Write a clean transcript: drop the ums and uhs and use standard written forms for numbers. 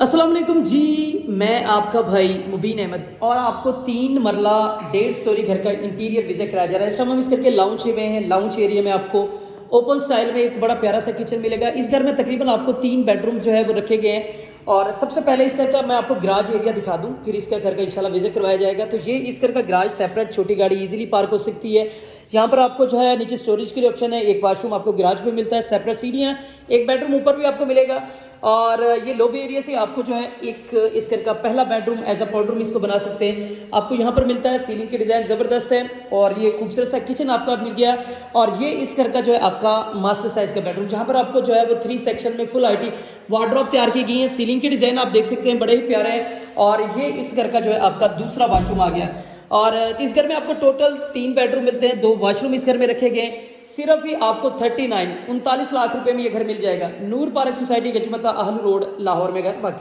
अस्सलाम वालेकुम जी। मैं आपका भाई मुबीन अहमद और आपको 3 मरला 1.5 स्टोरी घर का इंटीरियर विजिट कराया जा रहा है। इस टाइम हम इस करके लाउंज में हैं। लाउंज एरिया में आपको ओपन स्टाइल में एक बड़ा प्यारा सा किचन मिलेगा। इस घर में तकरीबन आपको 3 बेडरूम जो है वो रखे गए हैं। और सबसे पहले इस घर का मैं आपको गराज एरिया दिखा दूं, फिर इसका घर का इंशाल्लाह विजिट करवाया जाएगा। तो ये इस घर का गराज सेपरेट, छोटी गाड़ी इजीली पार्क हो सकती है। यहाँ पर आपको जो है नीचे स्टोरेज के लिए ऑप्शन है, एक वॉशरूम आपको गराज में मिलता है, सेपरेट सीढ़ियाँ, एक बेडरूम ऊपर भी आपको मिलेगा। और ये लॉबी एरिया से आपको जो है एक इस घर का पहला बेडरूम एज अ पॉडरूम इसको बना सकते हैं। आपको यहाँ पर मिलता है, सीलिंग की डिज़ाइन ज़बरदस्त है और ये खूबसूरत सा किचन आपका मिल गया। और ये इस घर का जो है आपका मास्टर साइज का बेडरूम, जहाँ पर आपको जो है वो 3 सेक्शन में फुल IT वार्डरोब तैयार की गई है। सीलिंग की डिज़ाइन आप देख सकते हैं, बड़े ही प्यारे हैं। और ये इस घर का जो है आपका दूसरा वॉशरूम आ गया। और इस घर में आपको टोटल 3 बेडरूम मिलते हैं, 2 वॉशरूम इस घर में रखे गए हैं। सिर्फ ही आपको 39 39 लाख रुपए में ये घर मिल जाएगा। नूर पार्क सोसाइटी गजमता आहलू रोड लाहौर में घर वाक़ है।